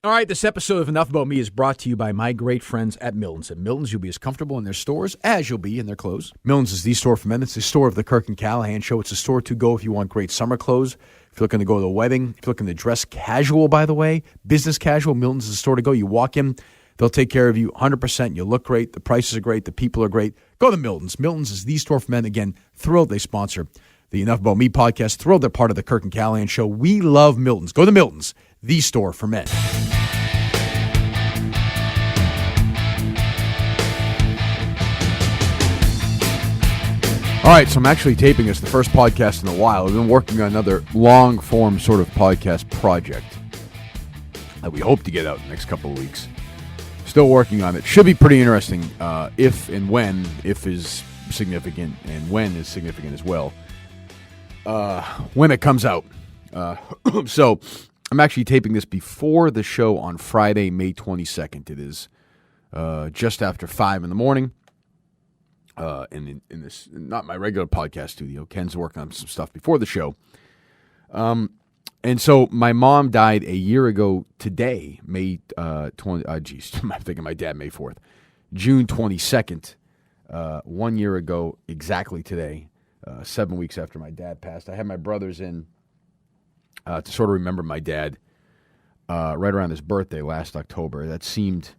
All right, this episode of Enough About Me is brought to you by my great friends at Milton's. At Milton's, you'll be as comfortable in their stores as you'll be in their clothes. Milton's is the store for men. It's the store of the Kirk and Callahan Show. It's a store to go if you want great summer clothes. If you're looking to go to a wedding, if you're looking to dress casual, by the way, business casual, Milton's is the store to go. You walk in, they'll take care of you 100%. You look great. The prices are great. The people are great. Go to Milton's. Milton's is the store for men. Again, thrilled they sponsor the Enough About Me podcast. Thrilled they're part of the Kirk and Callahan Show. We love Milton's. Go to Milton's, the store for men. All right, so I'm actually taping this, the first podcast in a while. We've been working on another long-form sort of podcast project that we hope to get out in the next couple of weeks. Still working on it. Should be pretty interesting if and when, if is significant, and when is significant as well, when it comes out. So I'm actually taping this before the show on Friday, May 22nd. It is just after 5 in the morning. In this, not my regular podcast studio. Ken's working on some stuff before the show. And so my mom died a year ago today, May 20, I'm thinking my dad, May 4th, June 22nd, 1 year ago, exactly today, 7 weeks after my dad passed. I had my brothers in to sort of remember my dad right around his birthday last October. That seemed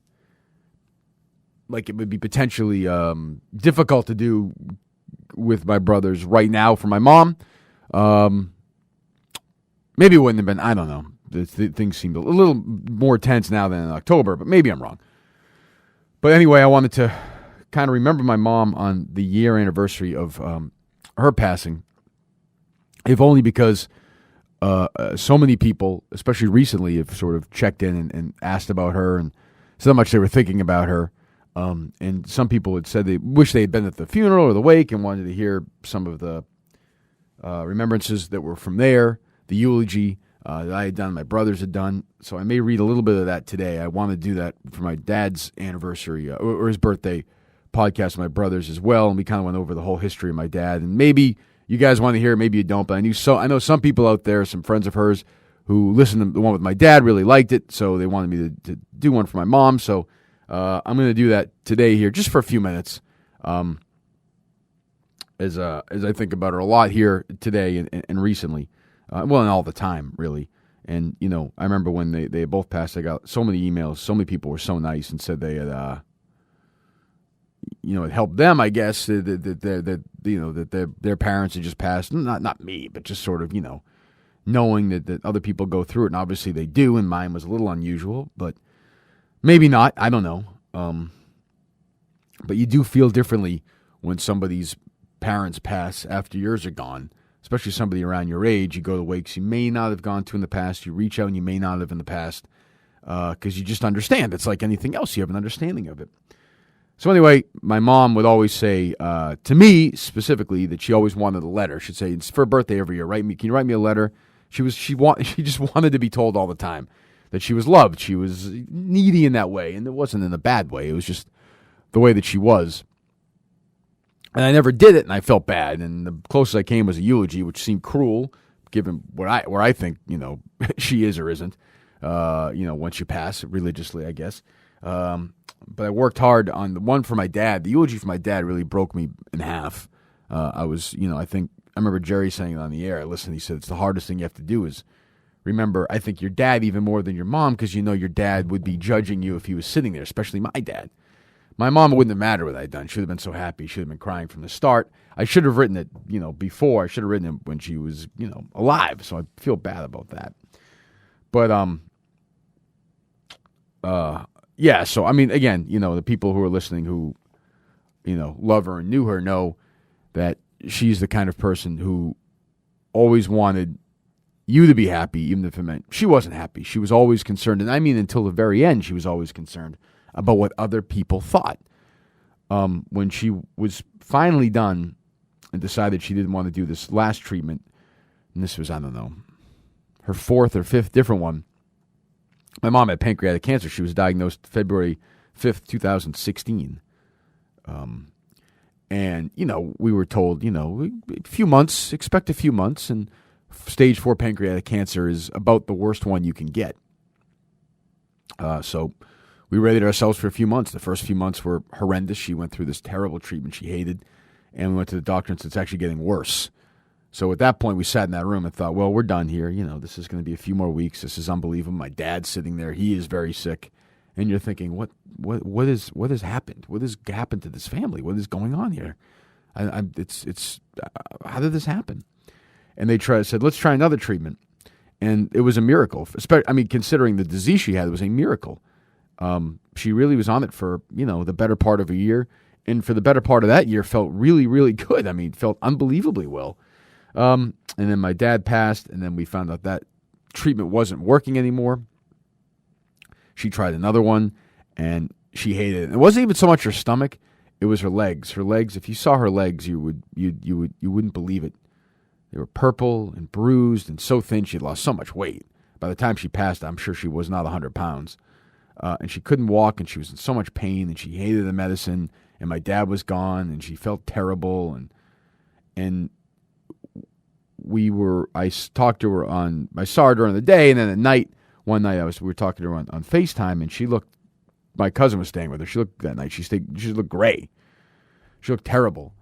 like it would be potentially difficult to do with my brothers right now for my mom. Maybe it wouldn't have been, I don't know. Things seemed a little more tense now than in October, but maybe I'm wrong. But anyway, I wanted to kind of remember my mom on the year anniversary of her passing, if only because so many people, especially recently, have sort of checked in and asked about her and so much they were thinking about her. And some people had said they wish they had been at the funeral or the wake and wanted to hear some of the remembrances that were from there, the eulogy that I had done, my brothers had done. So I may read a little bit of that today. I want to do that for my dad's anniversary or his birthday podcast with my brothers as well. And we kind of went over the whole history of my dad. And maybe you guys want to hear it, maybe you don't. But I know some people out there, some friends of hers who listened to the one with my dad, really liked it. So they wanted me to do one for my mom. So I'm going to do that today here, just for a few minutes, as I think about her a lot here today and recently, and all the time, really. And, I remember when they both passed, I got so many emails, so many people were so nice and said they had, it helped them, I guess, that their parents had just passed. Not me, but just sort of, knowing that other people go through it, and obviously they do, and mine was a little unusual, but maybe not. I don't know. But you do feel differently when somebody's parents pass after yours are gone, especially somebody around your age. You go to wakes you may not have gone to in the past. You reach out and you may not have in the past because you just understand. It's like anything else. You have an understanding of it. So anyway, my mom would always say to me specifically that she always wanted a letter. She'd say, it's for her birthday every year. Can you write me a letter? She just wanted to be told all the time that she was loved. She was needy in that way, and it wasn't in a bad way. It was just the way that she was. And I never did it, and I felt bad. And the closest I came was a eulogy, which seemed cruel, given where I think she is or isn't. Once you pass religiously, I guess. But I worked hard on the one for my dad. The eulogy for my dad really broke me in half. I remember Jerry saying it on the air. I listened. He said it's the hardest thing you have to do is remember, I think, your dad even more than your mom, because your dad would be judging you if he was sitting there, especially my dad. My mom, it wouldn't have mattered what I'd done. She would have been so happy. She would have been crying from the start. I should have written it, before. I should have written it when she was, alive. So I feel bad about that. But, yeah. So, I mean, again, the people who are listening who, love her and knew her know that she's the kind of person who always wanted you to be happy, even if it meant she wasn't happy. She was always concerned, and I mean until the very end, she was always concerned about what other people thought. When she was finally done and decided she didn't want to do this last treatment, and this was, I don't know, her fourth or fifth different one, my mom had pancreatic cancer. She was diagnosed February 5th, 2016. And, we were told, a few months, expect a few months, and stage 4 pancreatic cancer is about the worst one you can get. So we readied ourselves for a few months. The first few months were horrendous. She went through this terrible treatment she hated, and we went to the doctor and said it's actually getting worse. So at that point, we sat in that room and thought, well, we're done here. This is going to be a few more weeks. This is unbelievable. My dad's sitting there. He is very sick. And you're thinking, what has happened? What has happened to this family? What is going on here? How did this happen? And they said, let's try another treatment. And it was a miracle. Considering the disease she had, it was a miracle. She really was on it for, the better part of a year. And for the better part of that year, felt really, really good. Felt unbelievably well. And then my dad passed, and then we found out that treatment wasn't working anymore. She tried another one, and she hated it. It wasn't even so much her stomach; it was her legs. Her legs. If you saw her legs, you wouldn't believe it. They were purple and bruised and so thin she had lost so much weight. By the time she passed, I'm sure she was not 100 pounds. And she couldn't walk, and she was in so much pain, and she hated the medicine. And my dad was gone, and she felt terrible. And I talked to her I saw her during the day, and then at night, one night we were talking to her on FaceTime, and my cousin was staying with her. She looked gray. She looked terrible.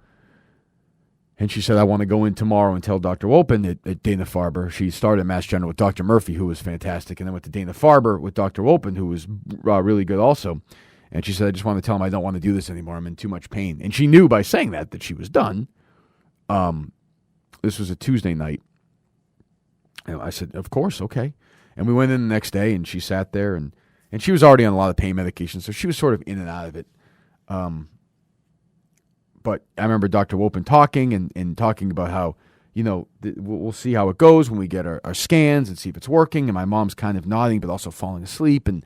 And she said, I want to go in tomorrow and tell Dr. Wolpen at Dana-Farber. She started at Mass General with Dr. Murphy, who was fantastic, and then went to Dana-Farber with Dr. Wolpen, who was really good also. And she said, I just want to tell him I don't want to do this anymore. I'm in too much pain. And she knew by saying that she was done. This was a Tuesday night. And I said, of course, okay. And we went in the next day, and she sat there, and she was already on a lot of pain medication, so she was sort of in and out of it. But I remember Dr. Wolpen talking and talking about how, we'll see how it goes when we get our scans and see if it's working. And my mom's kind of nodding, but also falling asleep. And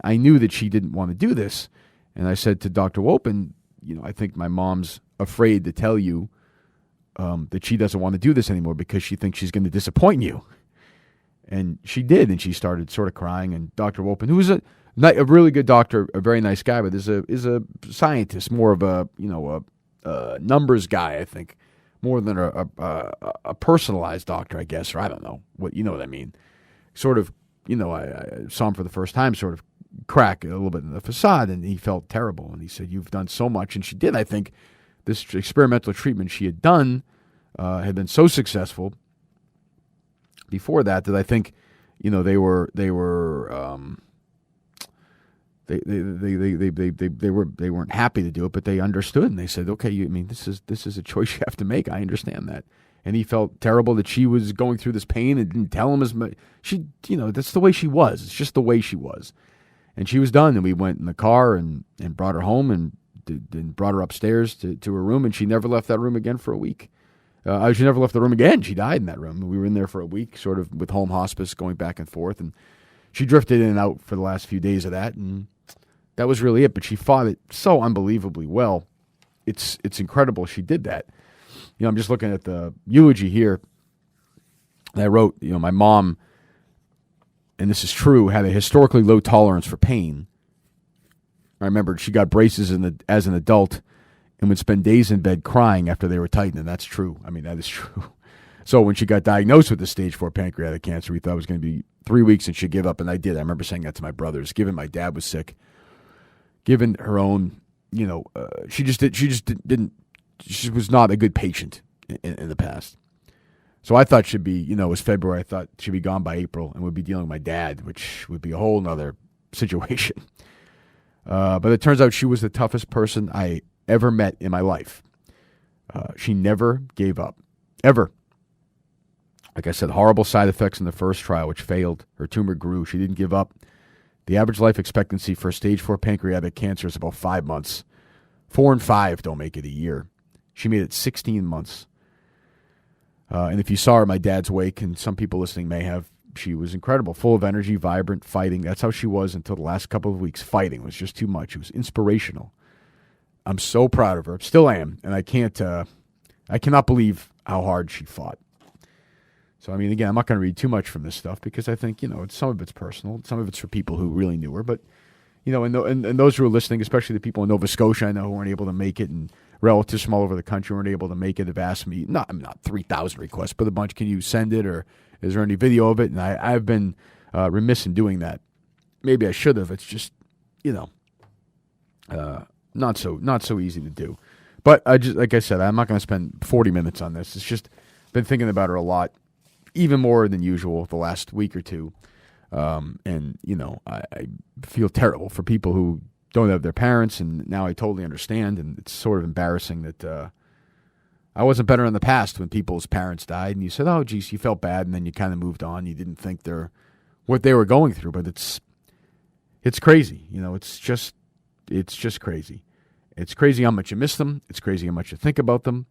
I knew that she didn't want to do this. And I said to Dr. Wolpen, I think my mom's afraid to tell you that she doesn't want to do this anymore because she thinks she's going to disappoint you. And she did, and she started sort of crying. And Dr. Wolpen, who was a really good doctor, a very nice guy, but is a scientist, more of a numbers guy, I think, more than a personalized doctor, I guess, or I don't know what I mean. Sort of, I saw him for the first time, sort of crack a little bit in the facade, and he felt terrible. And he said, "You've done so much," and she did. I think this experimental treatment she had done had been so successful before that I think, they weren't happy to do it, but they understood, and they said, "Okay, this is a choice you have to make. I understand that." And he felt terrible that she was going through this pain and didn't tell him as much. She, that's the way she was. It's just the way she was. And she was done, and we went in the car and brought her home and brought her upstairs to her room, and she never left that room again for a week. She never left the room again. She died in that room. We were in there for a week, sort of with home hospice, going back and forth, and she drifted in and out for the last few days of that, and that was really it. But she fought it so unbelievably well. It's incredible she did that. I'm just looking at the eulogy here. I wrote, my mom, and this is true, had a historically low tolerance for pain. I remember she got braces as an adult and would spend days in bed crying after they were tightened, and that's true. That is true. So when she got diagnosed with the stage 4 pancreatic cancer, we thought it was going to be 3 weeks and she'd give up, and I did. I remember saying that to my brothers, given my dad was sick, given her own, she was not a good patient in the past. So I thought she'd be, it was February, I thought she'd be gone by April and would be dealing with my dad, which would be a whole nother situation. But it turns out she was the toughest person I ever met in my life. She never gave up, ever. Like I said, horrible side effects in the first trial, which failed. Her tumor grew. She didn't give up. The average life expectancy for stage 4 pancreatic cancer is about 5 months. 4 and 5 don't make it a year. She made it 16 months. And if you saw her at my dad's wake, and some people listening may have, she was incredible, full of energy, vibrant, fighting. That's how she was until the last couple of weeks. Fighting was just too much. It was inspirational. I'm so proud of her. Still am. And I cannot believe how hard she fought. So, again, I'm not going to read too much from this stuff because I think, some of it's personal. Some of it's for people who really knew her. But, and those who are listening, especially the people in Nova Scotia I know who weren't able to make it, and relatives from all over the country weren't able to make it, have asked me, not 3,000 requests, but a bunch, can you send it, or is there any video of it? And I've been remiss in doing that. maybe I should have. It's just, not so easy to do. But like I said, I'm not going to spend 40 minutes on this. It's just been thinking about her a lot, even more than usual the last week or two. And I feel terrible for people who don't have their parents, and now I totally understand. And it's sort of embarrassing that I wasn't better in the past when people's parents died, and you said, "Oh, geez," you felt bad, and then you kind of moved on. You didn't think what they were going through, but it's crazy. It's just crazy. It's crazy how much you miss them. It's crazy how much you think about them.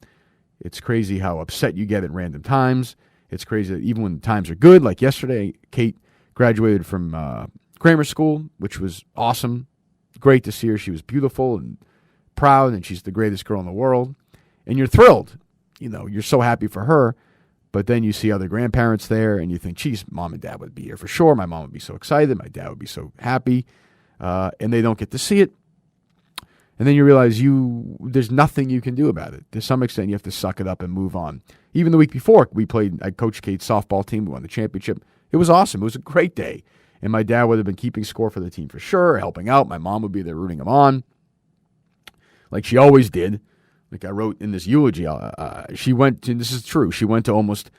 It's crazy how upset you get at random times. It's crazy that even when times are good, like yesterday, Kate graduated from grammar school, which was awesome. Great to see her. She was beautiful and proud, and she's the greatest girl in the world. And you're thrilled. You're so happy for her. But then you see other grandparents there, and you think, geez, mom and dad would be here for sure. My mom would be so excited. My dad would be so happy. And they don't get to see it. And then you realize there's nothing you can do about it. To some extent, you have to suck it up and move on. Even the week before, I coached Kate's softball team. We won the championship. It was awesome. It was a great day. And my dad would have been keeping score for the team for sure, helping out. My mom would be there rooting him on, like she always did. Like I wrote in this eulogy, she went to, this is true, she went to almost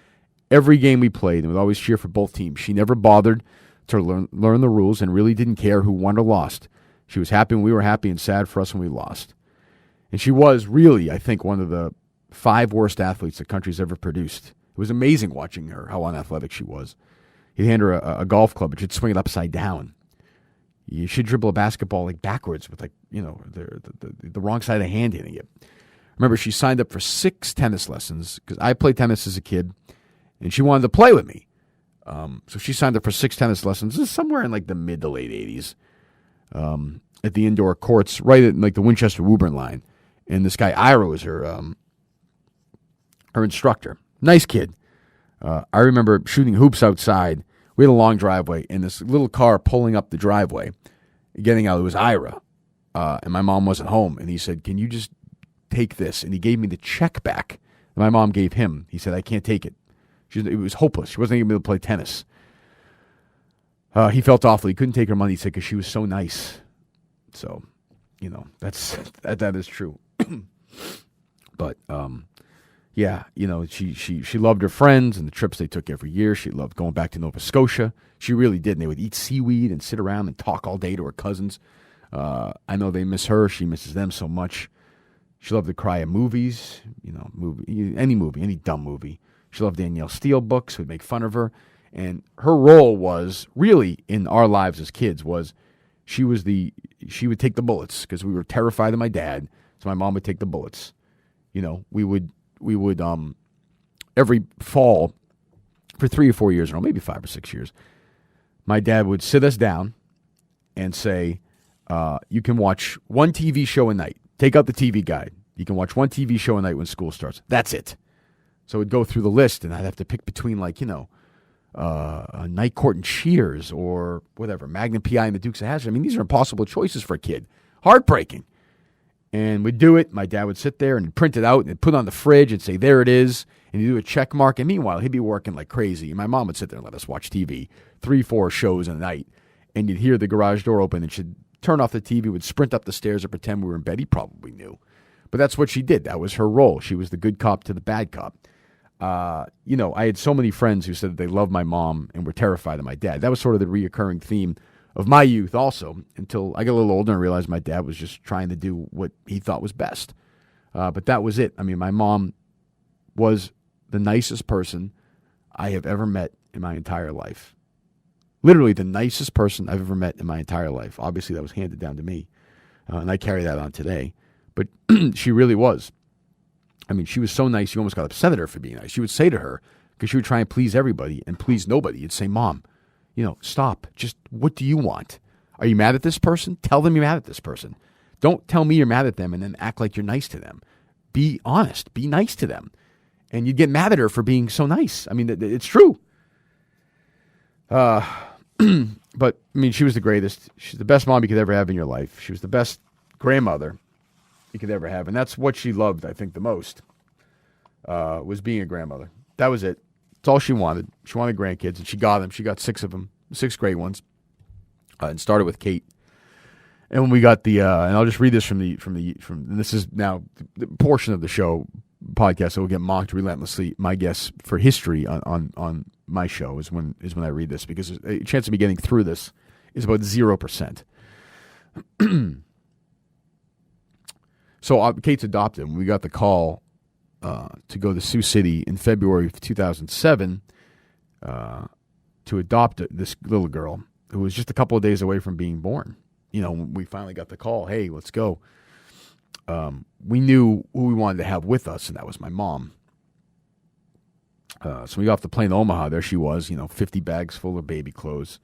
every game we played and would always cheer for both teams. She never bothered to learn the rules and really didn't care who won or lost. She was happy when we were happy and sad for us when we lost. And she was really, I think, one of the 5 worst athletes the country's ever produced. It was amazing watching her, how unathletic she was. You'd hand her a golf club, and she'd swing it upside down. She'd dribble a basketball like backwards with the wrong side of the hand hitting it. Remember, she signed up for 6 tennis lessons because I played tennis as a kid, and she wanted to play with me. So she signed up for 6 tennis lessons. This is somewhere in like the mid to late 80s. At the indoor courts, right at like the Winchester-Woburn line. And this guy, Ira, was her instructor. Nice kid. I remember shooting hoops outside. We had a long driveway, and this little car pulling up the driveway, getting out. It was Ira, and my mom wasn't home. And he said, "Can you just take this?" And he gave me the check back that my mom gave him. He said, "I can't take it." It was hopeless. She wasn't even able to play tennis. He felt awful. He couldn't take her money, he said, because she was so nice. So, that is true. But, yeah, she loved her friends and the trips they took every year. She loved going back to Nova Scotia. She really did. And they would eat seaweed and sit around and talk all day to her cousins. I know they miss her. She misses them so much. She loved to cry at movies, any movie, any dumb movie. She loved Danielle Steele books. We'd make fun of her. And her role was really in our lives as kids was she would take the bullets because we were terrified of my dad. So my mom would take the bullets. We would every fall for 3 or 4 years, or maybe 5 or 6 years, my dad would sit us down and say, you can watch one TV show a night. Take out the TV guide. You can watch one TV show a night when school starts. That's it. So we'd go through the list, and I'd have to pick between Night Court and Cheers or whatever, Magnum P.I. and the Dukes of Hazzard. I mean, these are impossible choices for a kid. Heartbreaking. And we'd do it. My dad would sit there and he'd print it out and he'd put it on the fridge and say, there it is. And he'd do a check mark. And meanwhile, he'd be working like crazy. And my mom would sit there and let us watch TV, 3-4 shows a night. And you'd hear the garage door open and she'd turn off the TV, would sprint up the stairs and pretend we were in bed. He probably knew. But that's what she did. That was her role. She was the good cop to the bad cop. I had so many friends who said that they loved my mom and were terrified of my dad. That was sort of the reoccurring theme of my youth also, until I got a little older and realized my dad was just trying to do what he thought was best. But that was it. I mean, my mom was the nicest person I have ever met in my entire life. Literally the nicest person I've ever met in my entire life. Obviously, that was handed down to me, and I carry that on today. But she really was. I mean, she was so nice, you almost got upset at her for being nice. You would say to her, because she would try and please everybody and please nobody, you'd say, Mom, stop. Just what do you want? Are you mad at this person? Tell them you're mad at this person. Don't tell me you're mad at them and then act like you're nice to them. Be honest. Be nice to them. And you'd get mad at her for being so nice. I mean, it's true. But, I mean, she was the greatest. She's the best mom you could ever have in your life. She was the best grandmother you could ever have. And that's what she loved, I think, the most, was being a grandmother. That was it. That's all she wanted. She wanted grandkids, and she got them. She got 6 of them, 6 great ones. and started with Kate. And when we got the, and I'll just read this from and this is now the portion of the show podcast that will get mocked relentlessly. My guess for history on my show is when I read this, because a chance of me getting through this is about 0%. So Kate's adopted. When we got the call to go to Sioux City in February of 2007 to adopt this little girl who was just a couple of days away from being born. When we finally got the call, hey, let's go. We knew who we wanted to have with us, and that was my mom. So we got off the plane to Omaha. There she was, 50 bags full of baby clothes.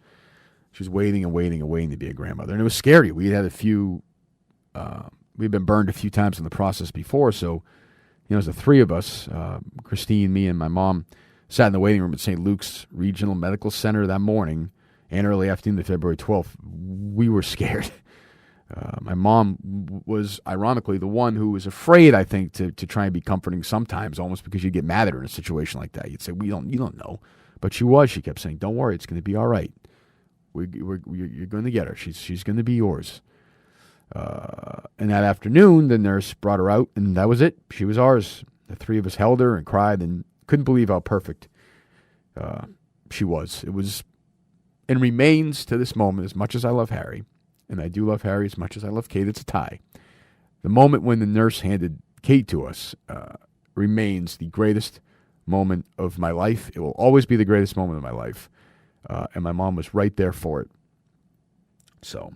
She was waiting and waiting and waiting to be a grandmother. And it was scary. We had we'd been burned a few times in the process before. So, as the three of us, Christine, me, and my mom, sat in the waiting room at St. Luke's Regional Medical Center that morning and early afternoon of February 12th, we were scared. My mom was, ironically, the one who was afraid, I think, to try and be comforting sometimes, almost because you'd get mad at her in a situation like that. You'd say, you don't know. But she kept saying, don't worry, it's going to be all right. You're going to get her. She's going to be yours. And that afternoon, the nurse brought her out, and that was it. She was ours. The three of us held her and cried and couldn't believe how perfect she was. It was and remains to this moment, as much as I love Harry, and I do love Harry as much as I love Kate, it's a tie. The moment when the nurse handed Kate to us remains the greatest moment of my life. It will always be the greatest moment of my life. And my mom was right there for it. So,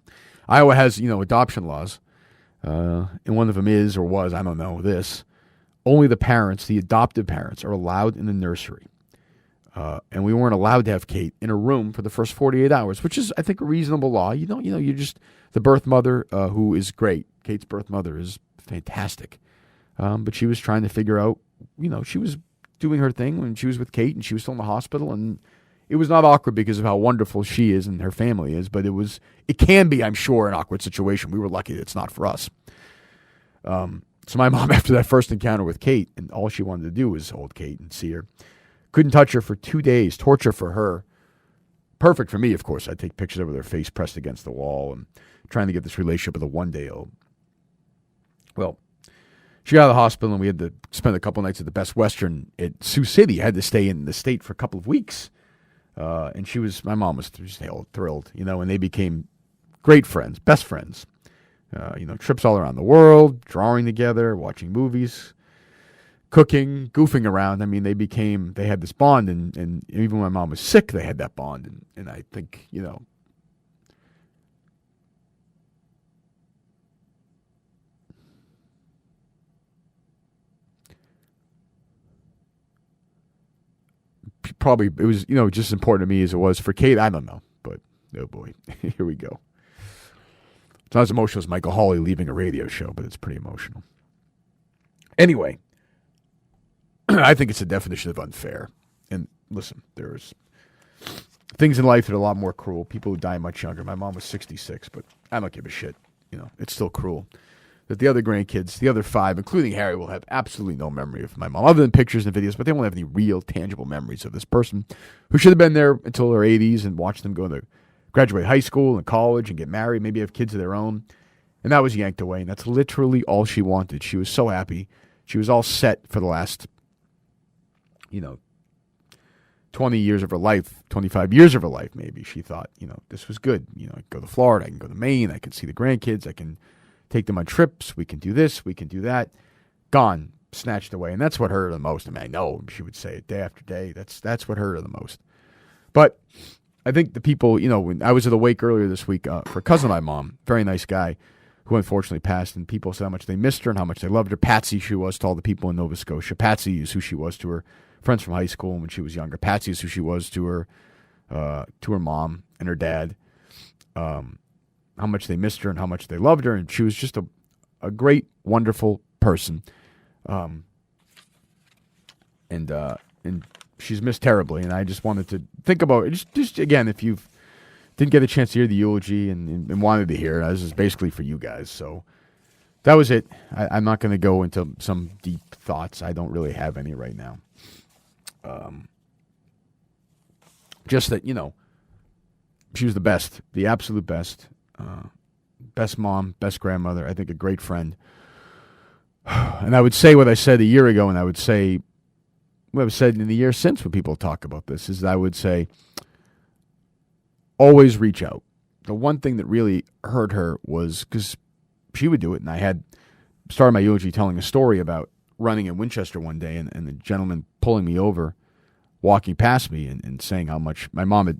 Iowa has, adoption laws. And one of them is, or was, I don't know, this. Only the parents, the adoptive parents, are allowed in the nursery. And we weren't allowed to have Kate in a room for the first 48 hours, which is, I think, a reasonable law. You're just the birth mother, who is great. Kate's birth mother is fantastic. But she was trying to figure out, she was doing her thing when she was with Kate and she was still in the hospital. And it was not awkward because of how wonderful she is and her family is, but it can be, I'm sure, an awkward situation. We were lucky that it's not for us. So my mom, after that first encounter with Kate, and all she wanted to do was hold Kate and see her, couldn't touch her for 2 days, torture for her. Perfect for me, of course. I'd take pictures of her with her face pressed against the wall and trying to get this relationship with a one-day-old. Well, she got out of the hospital, and we had to spend a couple nights at the Best Western at Sioux City. I had to stay in the state for a couple of weeks. And my mom was just thrilled, and they became great friends, best friends. Trips all around the world, drawing together, watching movies, cooking, goofing around. I mean, they had this bond, and even when my mom was sick, they had that bond. And I think, probably it was, just as important to me as it was for Kate. I don't know, but oh boy, here we go. It's not as emotional as Michael Hawley leaving a radio show, but it's pretty emotional. Anyway, I think it's a definition of unfair. And listen, there's things in life that are a lot more cruel. People who die much younger. My mom was 66, but I don't give a shit. It's still cruel. That the other grandkids, the other 5, including Harry, will have absolutely no memory of my mom, other than pictures and videos, but they won't have any real, tangible memories of this person who should have been there until their 80s and watched them go to graduate high school and college and get married, maybe have kids of their own. And that was yanked away, and that's literally all she wanted. She was so happy. She was all set for the last, 20 years of her life, 25 years of her life maybe. She thought, this was good. I can go to Florida, I can go to Maine, I can see the grandkids, I can take them on trips, we can do this, we can do that. Gone, snatched away. And that's what hurt her the most. I mean, I know she would say it day after day. That's what hurt her the most. But I think the people, when I was at the wake earlier this week for a cousin of my mom, very nice guy, who unfortunately passed, and people said how much they missed her and how much they loved her. Patsy, she was to all the people in Nova Scotia. Patsy is who she was to her friends from high school and when she was younger. Patsy is who she was to her mom and her dad. How much they missed her and how much they loved her, and she was just a great, wonderful person. And she's missed terribly, and I just wanted to think about it. Just again, if you didn't get a chance to hear the eulogy and wanted to hear it, this is basically for you guys. So that was it. I'm not going to go into some deep thoughts. I don't really have any right now. Just that, she was the best, the absolute best. Best mom, best grandmother, I think a great friend. And I would say what I said a year ago, and I would say what I've said in the year since when people talk about this, is that I would say always reach out. The one thing that really hurt her was because she would do it, and I had started my eulogy telling a story about running in Winchester one day, and the gentleman pulling me over, walking past me, and saying how much my mom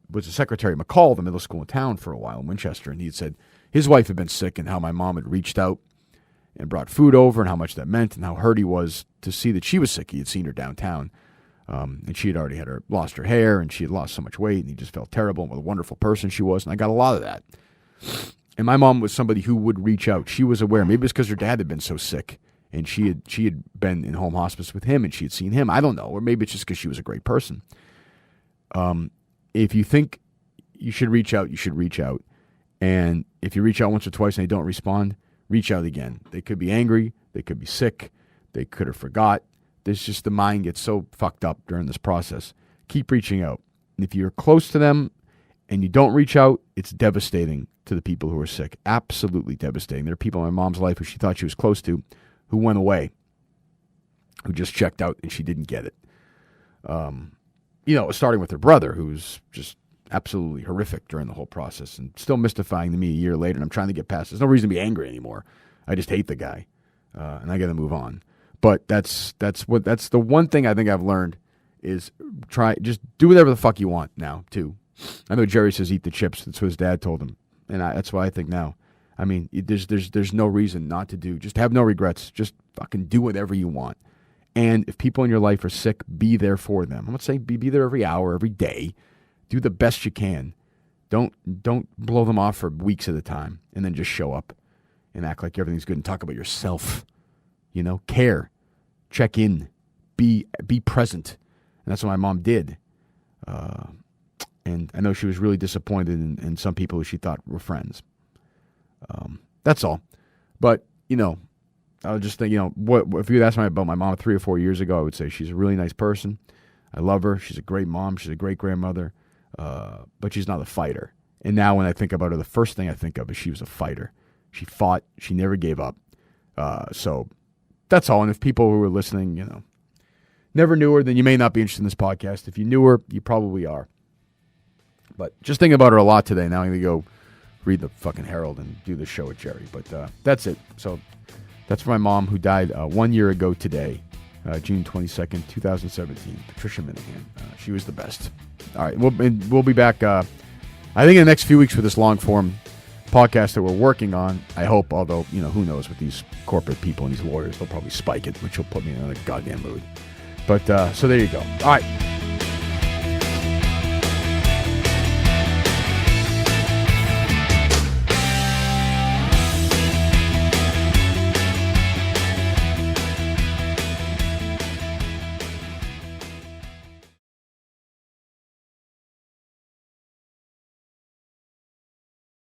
was a secretary at McCall, the middle school in town, for a while in Winchester, and he had said his wife had been sick and how my mom had reached out and brought food over and how much that meant and how hurt he was to see that she was sick. He had seen her downtown, and she had already lost her hair, and she had lost so much weight, and he just felt terrible and what a wonderful person she was, and I got a lot of that. And my mom was somebody who would reach out. She was aware. Maybe it's because her dad had been so sick, and she had been in home hospice with him, and she had seen him. I don't know. Or maybe it's just because she was a great person. If you think you should reach out, you should reach out. And if you reach out once or twice and they don't respond, reach out again. They could be angry. They could be sick. They could have forgot. There's just the mind gets so fucked up during this process. Keep reaching out. And if you're close to them and you don't reach out, it's devastating to the people who are sick. Absolutely devastating. There are people in my mom's life who she thought she was close to who went away, who just checked out and she didn't get it. Starting with her brother, who's just absolutely horrific during the whole process and still mystifying to me a year later, and I'm trying to get past it. There's no reason to be angry anymore. I just hate the guy, and I got to move on. But that's the one thing I think I've learned is just do whatever the fuck you want now, too. I know Jerry says eat the chips. That's what his dad told him, and that's what I think now. I mean, there's no reason not to do. Just have no regrets. Just fucking do whatever you want. And if people in your life are sick, be there for them. I'm not saying be there every hour, every day. Do the best you can. Don't blow them off for weeks at a time and then just show up and act like everything's good and talk about yourself. Care, check in, be present. And that's what my mom did. And I know she was really disappointed in some people who she thought were friends. That's all. But, I would just think, what if you asked me about my mom 3 or 4 years ago, I would say she's a really nice person. I love her. She's a great mom. She's a great grandmother. But she's not a fighter. And now when I think about her, the first thing I think of is she was a fighter. She fought. She never gave up. So that's all. And if people who are listening, never knew her, then you may not be interested in this podcast. If you knew her, you probably are. But just thinking about her a lot today. Now I'm going to go read the fucking Herald and do the show with Jerry. But that's it. So that's for my mom, who died 1 year ago today, June 22nd, 2017. Patricia Minihane. She was the best. All right, we'll be back, I think, in the next few weeks for this long-form podcast that we're working on, I hope, although, who knows with these corporate people and these lawyers, they'll probably spike it, which will put me in another goddamn mood. But, so there you go. All right.